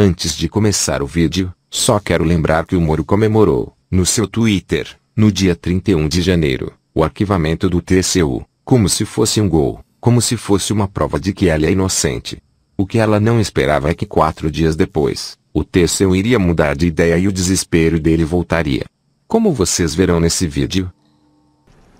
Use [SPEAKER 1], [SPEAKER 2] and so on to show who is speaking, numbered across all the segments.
[SPEAKER 1] Antes de começar o vídeo, só quero lembrar que o Moro comemorou, no seu Twitter, no dia 31 de janeiro, o arquivamento do TCU, como se fosse um gol, como se fosse uma prova de que ela é inocente. O que ela não esperava é que 4 dias depois, o TCU iria mudar de ideia e o desespero dele voltaria. Como vocês verão nesse vídeo.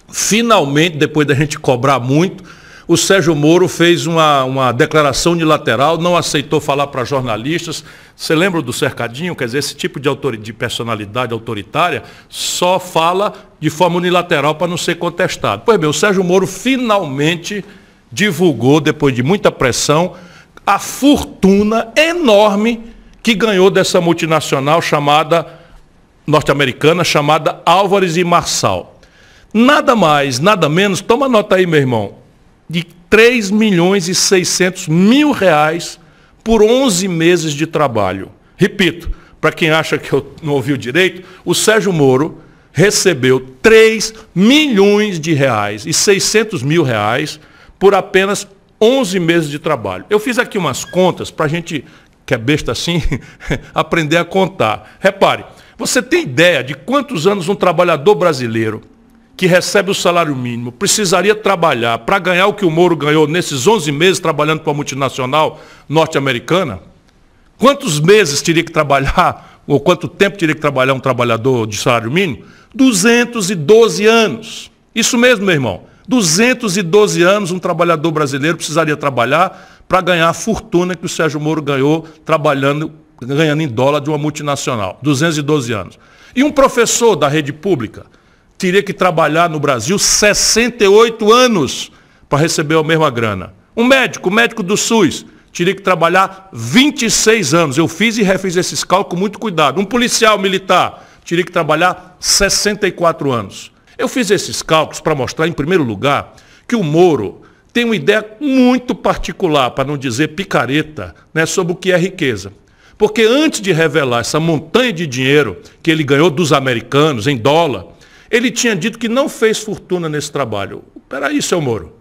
[SPEAKER 2] Finalmente, depois da gente cobrar muito, o Sérgio Moro fez uma declaração unilateral, não aceitou falar para jornalistas. Você lembra do cercadinho? Quer dizer, esse tipo de personalidade autoritária só fala de forma unilateral para não ser contestado. Pois bem, o Sérgio Moro finalmente divulgou, depois de muita pressão, a fortuna enorme que ganhou dessa multinacional norte-americana chamada Álvares e Marçal. Nada mais, nada menos, toma nota aí, meu irmão, de 3 milhões e 600 mil reais por 11 meses de trabalho. Repito, para quem acha que eu não ouviu direito, o Sérgio Moro recebeu 3 milhões de reais e 600 mil reais por apenas 11 meses de trabalho. Eu fiz aqui umas contas para a gente, que é besta assim, aprender a contar. Repare, você tem ideia de quantos anos um trabalhador brasileiro que recebe o salário mínimo precisaria trabalhar para ganhar o que o Moro ganhou nesses 11 meses trabalhando para a multinacional norte-americana? Quantos meses teria que trabalhar, ou quanto tempo teria que trabalhar um trabalhador de salário mínimo? 212 anos. Isso mesmo, meu irmão. 212 anos um trabalhador brasileiro precisaria trabalhar para ganhar a fortuna que o Sérgio Moro ganhou ganhando em dólar de uma multinacional. 212 anos. E um professor da rede pública teria que trabalhar no Brasil 68 anos para receber a mesma grana. Um médico do SUS, teria que trabalhar 26 anos. Eu fiz e refiz esses cálculos com muito cuidado. Um policial militar teria que trabalhar 64 anos. Eu fiz esses cálculos para mostrar, em primeiro lugar, que o Moro tem uma ideia muito particular, para não dizer picareta, né, sobre o que é riqueza. Porque antes de revelar essa montanha de dinheiro que ele ganhou dos americanos em dólar, ele tinha dito que não fez fortuna nesse trabalho. Espera aí, seu Moro.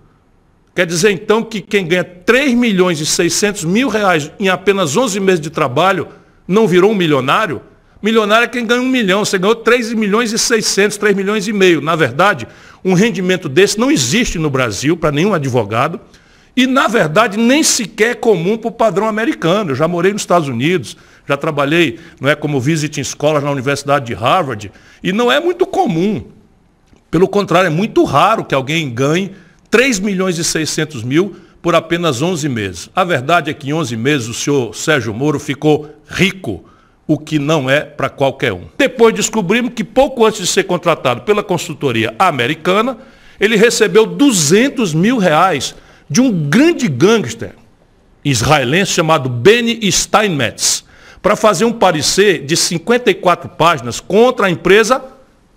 [SPEAKER 2] Quer dizer, então, que quem ganha 3 milhões e 600 mil reais em apenas 11 meses de trabalho não virou um milionário? Milionário é quem ganha 1 milhão. Você ganhou 3 milhões e 600, 3 milhões e meio. Na verdade, um rendimento desse não existe no Brasil para nenhum advogado. E, na verdade, nem sequer é comum para o padrão americano. Eu já morei nos Estados Unidos, já trabalhei, não é, como visiting scholar na Universidade de Harvard, e não é muito comum. Pelo contrário, é muito raro que alguém ganhe 3 milhões e 600 mil por apenas 11 meses. A verdade é que em 11 meses o senhor Sérgio Moro ficou rico, o que não é para qualquer um. Depois descobrimos que pouco antes de ser contratado pela consultoria americana, ele recebeu 200 mil reais de um grande gangster israelense chamado Benny Steinmetz, para fazer um parecer de 54 páginas contra a empresa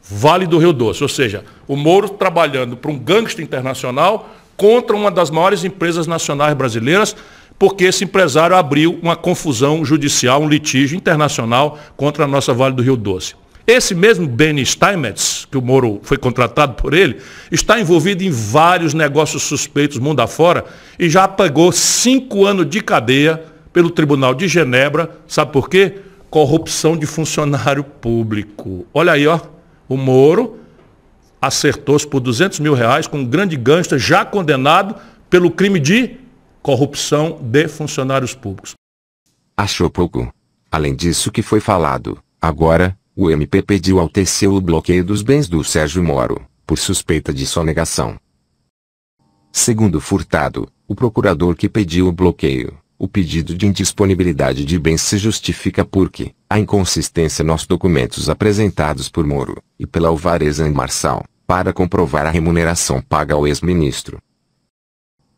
[SPEAKER 2] Vale do Rio Doce. Ou seja, o Moro trabalhando para um gangster internacional contra uma das maiores empresas nacionais brasileiras, porque esse empresário abriu uma confusão judicial, um litígio internacional contra a nossa Vale do Rio Doce. Esse mesmo Benny Steinmetz, que o Moro foi contratado por ele, está envolvido em vários negócios suspeitos mundo afora e já pagou 5 anos de cadeia pelo Tribunal de Genebra. Sabe por quê? Corrupção de funcionário público. Olha aí, ó, o Moro acertou-se por 200 mil reais com um grande gangster já condenado pelo crime de corrupção de funcionários públicos.
[SPEAKER 1] Achou pouco? Além disso que foi falado, agora, o MP pediu ao TCU o bloqueio dos bens do Sérgio Moro, por suspeita de sonegação. Segundo Furtado, o procurador que pediu o bloqueio, o pedido de indisponibilidade de bens se justifica porque há inconsistência nos documentos apresentados por Moro e pela Álvares e Marçal, para comprovar a remuneração paga ao ex-ministro.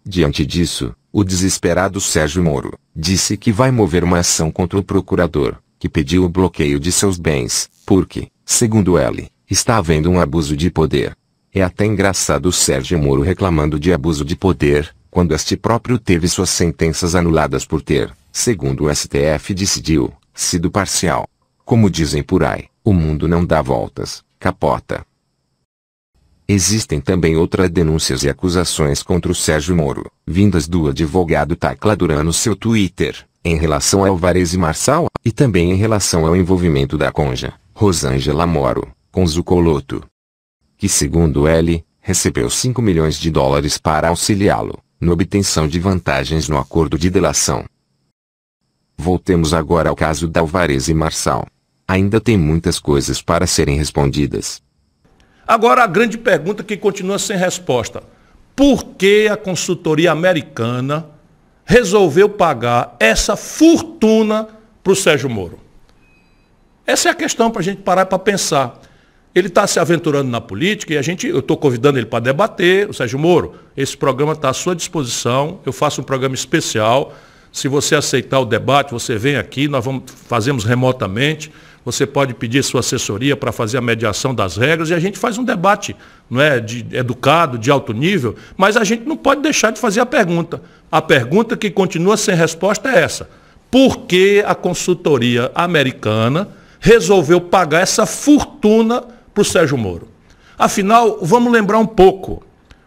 [SPEAKER 1] Diante disso, o desesperado Sérgio Moro disse que vai mover uma ação contra o procurador, que pediu o bloqueio de seus bens, porque, segundo ele, está havendo um abuso de poder. É até engraçado o Sérgio Moro reclamando de abuso de poder, quando este próprio teve suas sentenças anuladas por ter, segundo o STF decidiu, sido parcial. Como dizem por aí, o mundo não dá voltas, capota. Existem também outras denúncias e acusações contra o Sérgio Moro, vindas do advogado Tacla Duran no seu Twitter, em relação a Álvares e Marçal, e também em relação ao envolvimento da cônjuge, Rosângela Moro, com Zucoloto, que segundo ele, recebeu 5 milhões de dólares para auxiliá-lo, na obtenção de vantagens no acordo de delação. Voltemos agora ao caso da Álvares e Marçal. Ainda tem muitas coisas para serem respondidas.
[SPEAKER 2] Agora a grande pergunta que continua sem resposta. Por que a consultoria americana resolveu pagar essa fortuna para o Sérgio Moro? Essa é a questão para a gente parar para pensar. Ele está se aventurando na política e eu estou convidando ele para debater. O Sérgio Moro, esse programa está à sua disposição. Eu faço um programa especial. Se você aceitar o debate, você vem aqui, fazemos remotamente. Você pode pedir sua assessoria para fazer a mediação das regras e a gente faz um debate, não é, educado, de alto nível, mas a gente não pode deixar de fazer a pergunta. A pergunta que continua sem resposta é essa. Por que a consultoria americana resolveu pagar essa fortuna para o Sérgio Moro? Afinal, vamos lembrar um pouco.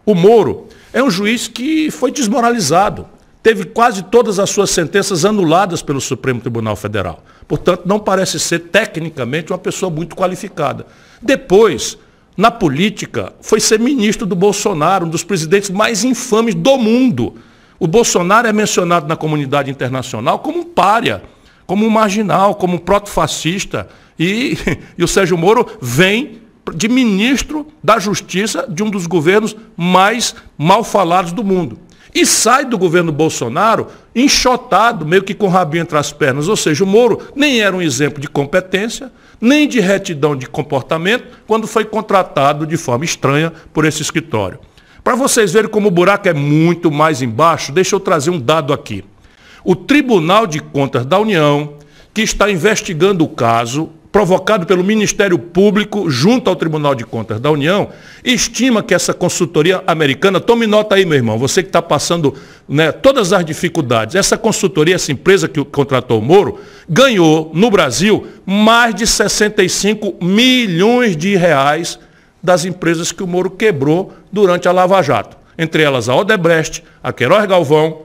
[SPEAKER 2] O Moro é um juiz que foi desmoralizado. Teve quase todas as suas sentenças anuladas pelo Supremo Tribunal Federal. Portanto, não parece ser tecnicamente uma pessoa muito qualificada. Depois, na política, foi ser ministro do Bolsonaro, um dos presidentes mais infames do mundo. O Bolsonaro é mencionado na comunidade internacional como um pária, como um marginal, como um proto-fascista. E o Sérgio Moro vem de ministro da Justiça de um dos governos mais mal falados do mundo. E sai do governo Bolsonaro enxotado, meio que com o rabinho entre as pernas. Ou seja, o Moro nem era um exemplo de competência, nem de retidão de comportamento, quando foi contratado de forma estranha por esse escritório. Para vocês verem como o buraco é muito mais embaixo, deixa eu trazer um dado aqui. O Tribunal de Contas da União, que está investigando o caso, provocado pelo Ministério Público junto ao Tribunal de Contas da União, estima que essa consultoria americana, tome nota aí, meu irmão, você que está passando, né, todas as dificuldades, essa consultoria, essa empresa que contratou o Moro, ganhou no Brasil mais de 65 milhões de reais das empresas que o Moro quebrou durante a Lava Jato. Entre elas a Odebrecht, a Queiroz Galvão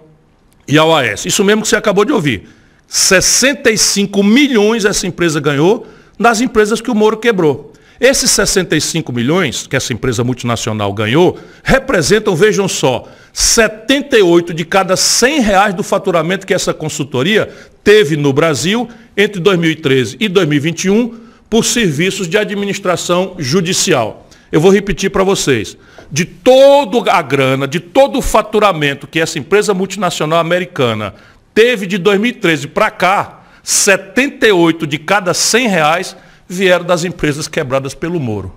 [SPEAKER 2] e a OAS. Isso mesmo que você acabou de ouvir. 65 milhões essa empresa ganhou das empresas que o Moro quebrou. Esses 65 milhões que essa empresa multinacional ganhou representam, vejam só, 78 de cada 100 reais do faturamento que essa consultoria teve no Brasil entre 2013 e 2021 por serviços de administração judicial. Eu vou repetir para vocês. De toda a grana, de todo o faturamento que essa empresa multinacional americana teve de 2013 para cá, 78 de cada 100 reais vieram das empresas quebradas pelo Moro.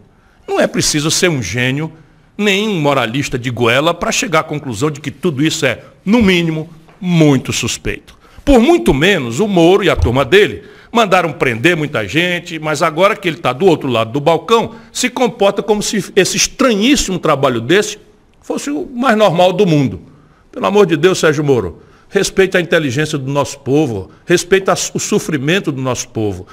[SPEAKER 2] Não é preciso ser um gênio, nem um moralista de goela para chegar à conclusão de que tudo isso é, no mínimo, muito suspeito. Por muito menos, o Moro e a turma dele mandaram prender muita gente, mas agora que ele está do outro lado do balcão, se comporta como se esse estranhíssimo trabalho desse fosse o mais normal do mundo. Pelo amor de Deus, Sérgio Moro, respeita a inteligência do nosso povo, respeita o sofrimento do nosso povo.